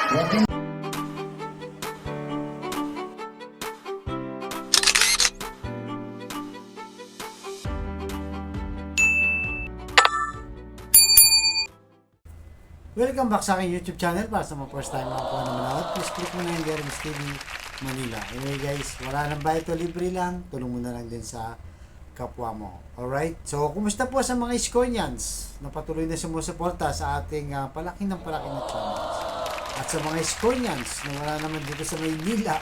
Welcome back sa aking YouTube channel. Para sa mga first time ako na manood, please click mo na yung Jeremy's TV Manila. Anyway guys, wala nang bayad to, libre lang. Tulong mo na lang din sa kapwa mo. Alright? So, kumusta po sa mga Iskonians na patuloy na sumusuporta sa ating palaki ng channels? At sa mga Iskonians na wala naman dito sa Maynila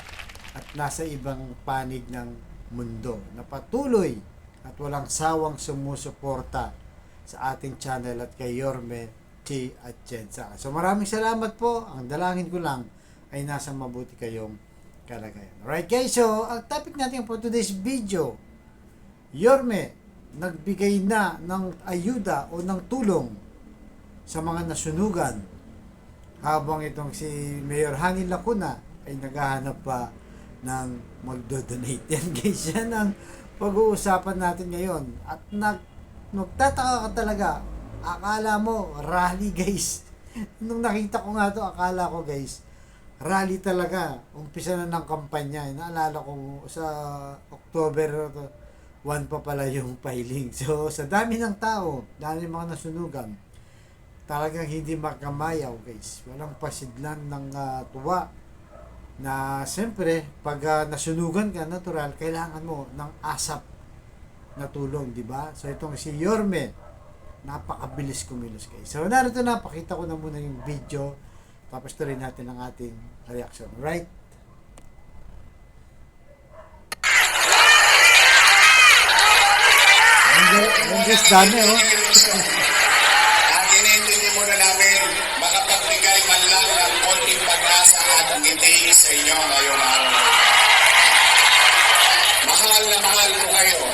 at nasa ibang panig ng mundo na patuloy at walang sawang sumusuporta sa ating channel at kay Yorme at Jensa. So maraming salamat po. Ang dalangin ko lang ay nasa mabuti kayong kalagayan. Alright guys, so ang topic natin for today's video, Yorme nagbigay na ng ayuda o ng tulong sa mga nasunugan habang itong si Mayor Hani Lacuna ay naghahanap pa ng magdo-donate. Yan guys, yan ang pag-uusapan natin ngayon. At nagtataka ka talaga. Akala mo, rally guys. Nung nakita ko nga to, akala ko guys, rally talaga. Umpisa na ng kampanya. Naalala ko sa October 1 pa pala yung filing. So, sa dami ng tao, dami mga nasunugan, talagang hindi makamayaw guys. Walang pasidlan ng tuwa. Na siyempre, pag nasunugan ka, natural, kailangan mo ng asap na tulong, di ba? So, itong si Yorme, napakabilis kumilos guys. So narito na, pakita ko na muna yung video tapos tuloy natin ang ating reaction. Right? Ang guys, dami oh. Ang inintindi muna namin, makapagbigay man lang ng konting pag-asa at ngiti sa inyo ngayong araw. Mahal na mahal ko kayo.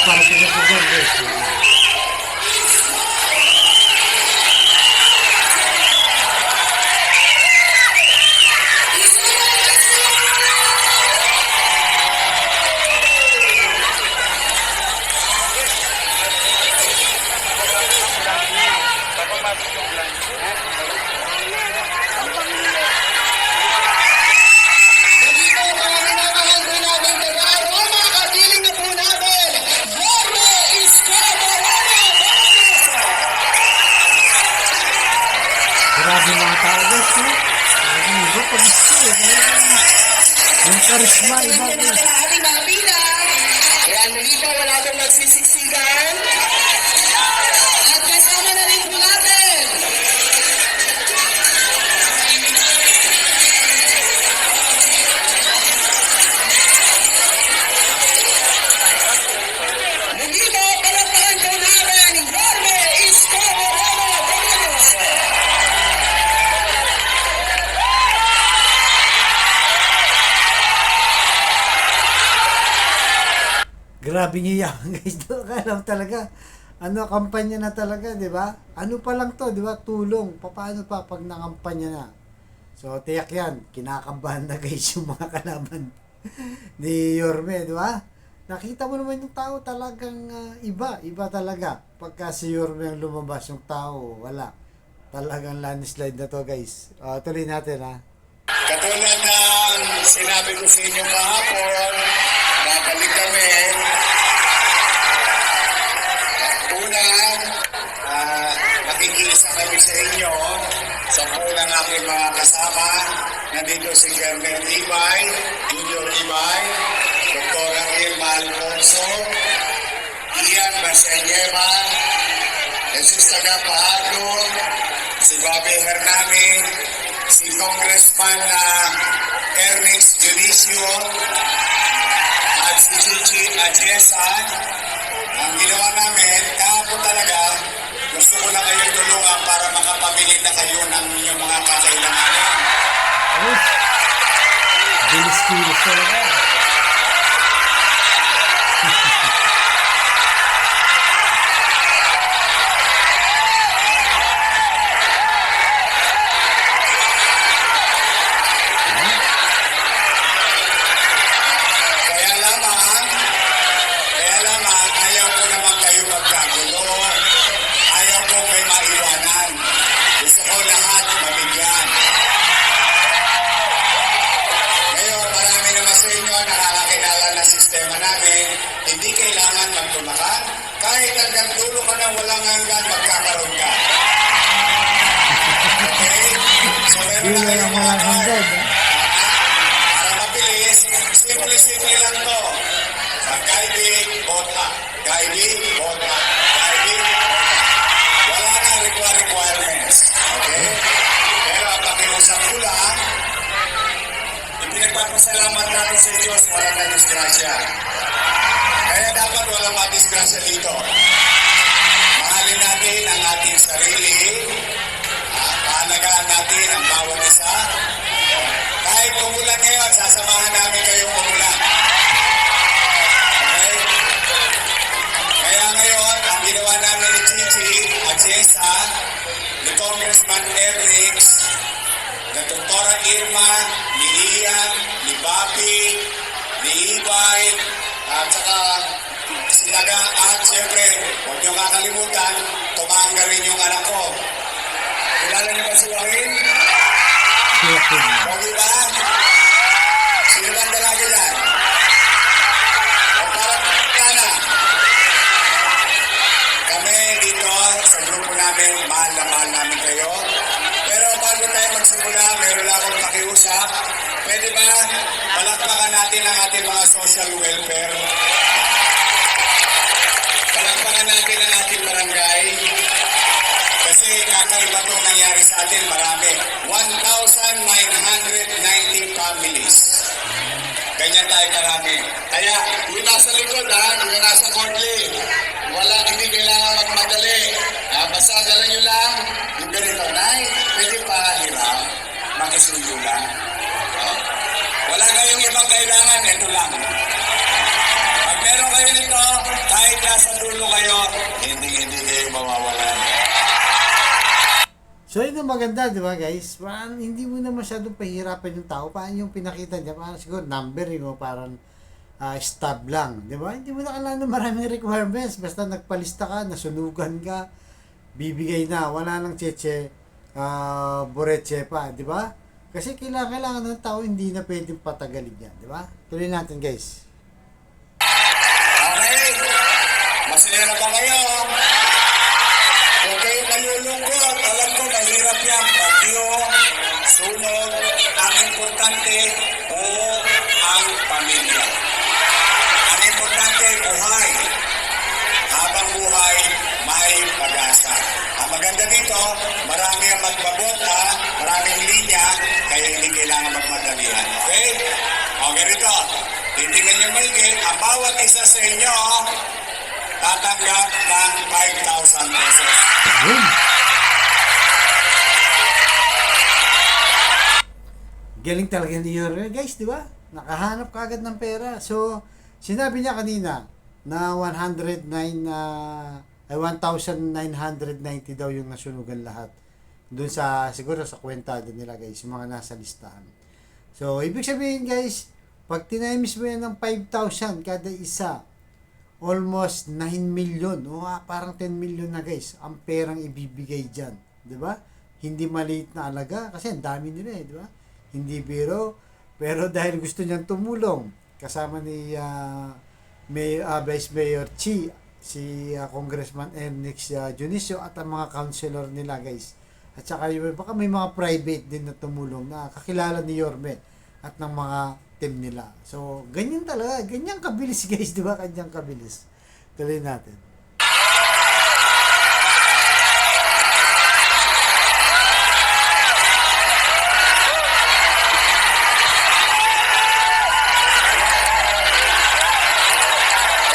Para sa mga guys. Grabe mga tao guys, no? Iba pa gusto yung karisma, iba guys. Sa ating mga pila, kaya dito wala akong nagsisiksikan. At kasama na rin po natin. Muli mo, palapakan po namin, Yorme Isko Moreno Bolaños. Grabe niya guys. Akala mo talaga, kampanya na talaga, di ba? Ano pa lang to, di ba? Tulong. Paano pa pag nakampanya na? So, tiyak yan. Kinakabahan na guys yung mga kalaban ni Yorme, di ba? Nakita mo naman yung tao talagang iba. Iba talaga. Pagka si Yorme ang lumabas, yung tao, wala. Talagang landslide na to guys. Tuloy natin ha. Katulad ng sinabi ko sa inyo kahapon, babalik kami. Una, nakikiisa kami sa inyo sa ng aking mga kasama. Nandito si Colonel Ibay, Junior Ibay, Dr. Irma Alfonso, Ian Basenyeva, Jesus Tagapahado, si Bobby Hernani, si Congressman Ernest Junicio, at si Chichi Ajesa. Ang ginawa namin, kahapon talaga, gusto ko na kayo tulungan para makapamili na kayo ng inyong mga kakailanganin. Bilis-bilis talaga. hindi kailangan magtumakan. Kahit hanggang dulo ka na walang hanggan, magkakaroon ka. Okay? So, meron na kayong mga card. Para mabilis, simple-simple lang to. Mag-guide, bota. Guide, bota. Guide, bota. Wala nang requirements. Okay? Pero ang pakiusap ko lang, ipinagpapasalamat natin sa Diyos, wala na disgrasya. Kaya dapat walang madisgrasya dito. Mahalin natin ang ating sarili, paanagaan natin ang bawat isa. Kahit umulan ngayon, sasamahan namin kayong umulan. Okay? Kaya ngayon, ang ginawa namin ni Chichi at Jessa, ni Congressman Erix, na Dr. Irma, ni Ian, ni Bobby, ni Ibay, at saka si Daga, at siyempre, huwag niyo kakalimutan, tumanga rin yung anak ko. Kilala niyo ba si Joaquin? Pogi ba? Sino ba ang dalaga dyan? O parang kana? Kami dito sa grupo namin, mahal na mahal namin kayo. Pero bago tayo magsimula, meron lang akong pakiusap. Pwede ba palakpakan natin ang ating mga social welfare? Palakpakan natin ang ating barangay. Kasi kakaiba itong nangyari sa atin, marami. 1,990 families. Ganyan tayo karami. Kaya, yung nasa likod yung nasa korte, wala, hindi kailangan magmadali. Basta dala nyo lang, yung ganito, Nay, pwede pa hiram, makisuyo lang. Wala kayong ibang kailangan, ito lang. Pag meron kayo nito, kahit nasa dulo kayo, hindi kayo mawawalan. So yun ang maganda, di ba guys? Parang hindi mo na masyadong pahirapan yung tao. Paano yung pinakita niya? Parang siguro numbering o parang stab lang. Di ba? Hindi mo na kailangan ng maraming requirements. Basta nagpalista ka, nasunugan ka, bibigay na. Wala nang cheche, boreche pa. Di ba? Kasi kailangan ng tao, hindi na pwedeng patagalin yan. Di ba? Tuloy natin guys. Okay. Masaya na ba kayo? Huwag kayong malulungkot. Alam ko, mahirap yan. Bagyo, sunog, ang importante, buo ang pamilya. Ang importante, buhay. Habang buhay, may pag-asa. Ang maganda dito, marami ang magbabota, maraming linya, kaya hindi kailangan magmadalihan. Okay? O ganito, titingnan niyo maigi, ang bawat isa sa inyo, tatanggap ng 5,000 pesos. Galing talaga ni Yorme, guys, di ba? Nakahanap ka agad ng pera. So, sinabi niya kanina na 1,990 daw yung nasunugan lahat. Doon sa, siguro sa kwenta din nila, guys, yung mga nasa listahan. So, ibig sabihin, guys, pag tinimes mo yan ng 5,000 kada isa, almost 9 million, o parang 10 million na, guys, ang perang ibibigay dyan. Di ba? Hindi maliit na alaga, kasi ang dami nila di ba? Hindi biro, pero dahil gusto niyang tumulong, kasama ni Vice Mayor Chi, si Congressman Ernix Junicio, at ang mga councilor nila, guys. At saka baka may mga private din na tumulong na kakilala ni Yorme at ng mga team nila. So, ganyan talaga. Ganyan kabilis, guys. Di ba? Ganyan kabilis. Tuloy natin.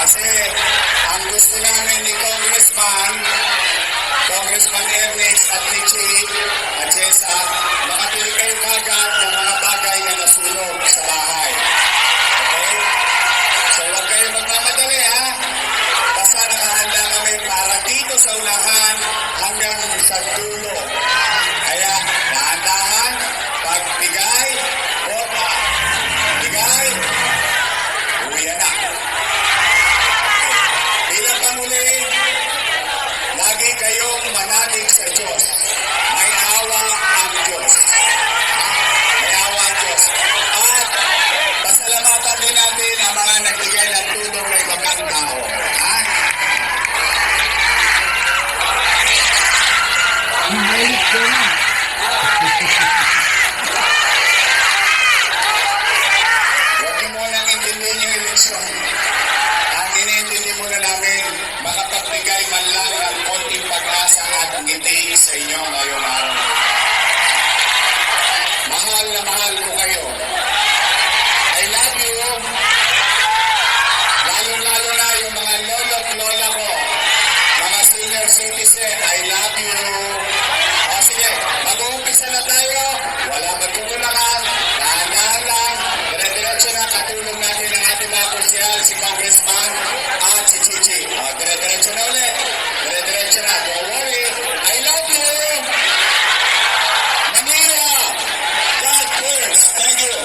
Kasi, ang gusto namin ni Congressman Ernest at Richie at Jessa, makatuloy kayo kagad ng mga bagay na nasunog sa bahay. Okay? So, huwag kayo magmamadali, ha? Basta nakahanda kami para dito sa unahan hanggang sa dulo. Kaya, dahan-dahan, pagbigay, bota. Bigay, uwi na. Bilang pamuli, lagi kayong manalig sa Diyos. May awa ang Diyos. May awa ang Diyos. At pasalamatan din natin ang mga nagbigay ng tulong na maganda. sa inyo ngayong araw. Mahal na mahal ko kayo. I love you. Lalo-lalo na yung mga lolo at lola ko. Mga senior citizen, I love you. O sige, mag-uumpisa na tayo. Wala magkukulangan. Dahan-dahan lang. Dire-diretso na katulong natin ang ating mga konsyal, si Congressman at si Chichi. O, dire-diretso na ulit. Dire-diretso na. Don't worry. I love you. Manila. God bless. Thank you.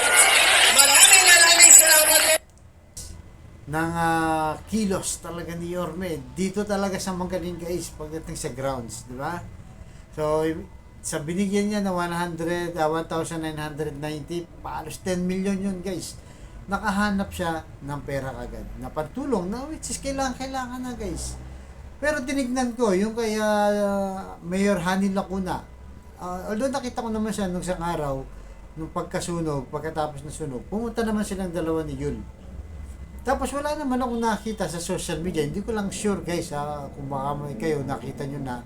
Maraming salamat po. Ng kilos talaga ni Yorme. Dito talaga sa magaling guys pagdating sa grounds, di ba? So, sa binigyan niya na 1,990, palos 10 million yun guys. Nakahanap siya ng pera kagad. Napatulong na which is kailangan na guys. Pero tinignan ko, yung kay Mayor Hani Lacuna, although nakita ko naman siya nung isang araw, nung pagkasunog, pagkatapos ng sunog, pumunta naman silang dalawa ni Yul. Tapos wala naman akong nakita sa social media. Hindi ko lang sure guys kung baka may kayo nakita nyo na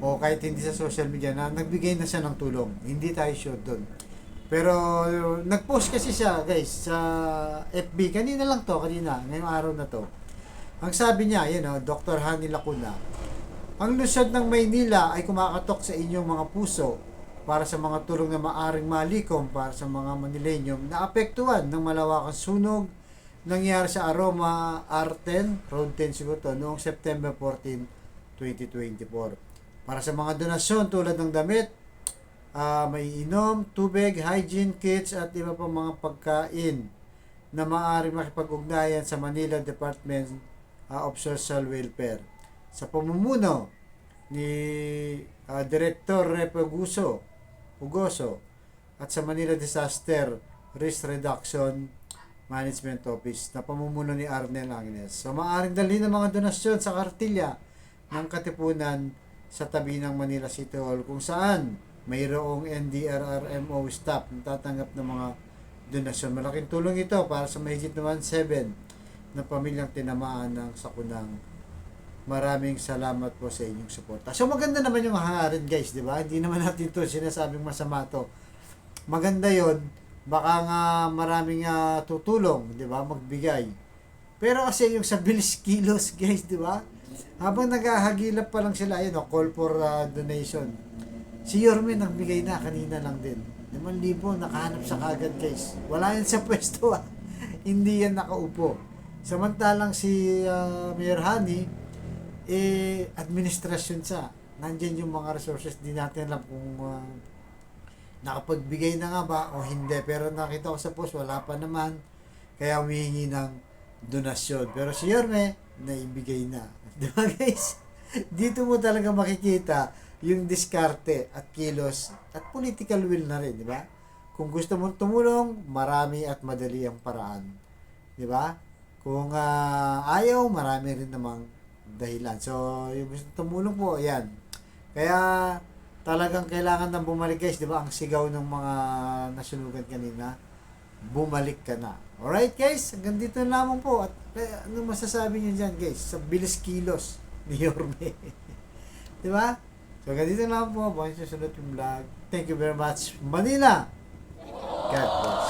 o kahit hindi sa social media na nagbigay na siya ng tulong. Hindi tayo sure doon. Pero nag-post kasi siya guys sa FB. Kanina ngayong araw na to. Ang sabi niya, Dr. Hani Lacuna, ang lungsod ng Maynila ay kumakatok sa inyong mga puso para sa mga tulong na maaring malikom para sa mga Manilenyong na apektuhan ng malawakang sunog nangyari sa Aroma R10, Road 10 siguro to, noong September 14, 2024. Para sa mga donasyon tulad ng damit, may inom, tubig, hygiene kits at iba pang mga pagkain na maaari makipag-ugnayan sa Manila Department of Social Welfare. Sa pamumuno ni Director Repo Ugoso at sa Manila Disaster Risk Reduction Management Office na pamumuno ni Arnel Agnes. So maaaring dalhin ng mga donasyon sa kartilya ng Katipunan sa tabi ng Manila City Hall kung saan mayroong NDRRMO staff na tatanggap ng mga donasyon. Malaking tulong ito para sa mahigit naman 7 na pamilyang tinamaan ng sakunang. Maraming salamat po sa inyong suporta. So maganda naman yung hangarin guys, di ba? Hindi naman natin ito sinasabing masama to. Maganda yon. Baka nga maraming tutulong, di ba, magbigay. Pero kasi yung sa bilis kilos, guys, di ba? Habang naghahagilap pa lang sila, call for donation. Si Yorme nagbigay na, kanina lang din. 5,000, nakahanap sa kagad, guys. Wala yan sa pwesto, Hindi yan nakaupo. Samantalang si Mayor Hani, administrasyon siya. Nandyan yung mga resources, di natin alam kung nakapagbigay na nga ba o hindi, pero nakita ko sa post wala pa naman, kaya humihingi ng donasyon. Pero si Yorme naibigay na, di ba guys? Dito mo talaga makikita yung diskarte at kilos at political will na rin, di ba? Kung gusto mong tumulong, marami at madali ang paraan, di ba? Kung ayaw, marami rin namang dahilan. So yung gusto tumulong po, yan. Kaya talagang kailangan nang bumalik guys, di ba? Ang sigaw ng mga nasunugan kanina, bumalik ka na. Alright guys, hanggang dito lamang po. At ano masasabi niyo dyan guys, sa bilis kilos ni Yorme? Di ba? So hanggang dito lamang po. Buwan sa sunod yung vlog. Thank you very much. Manila! God bless.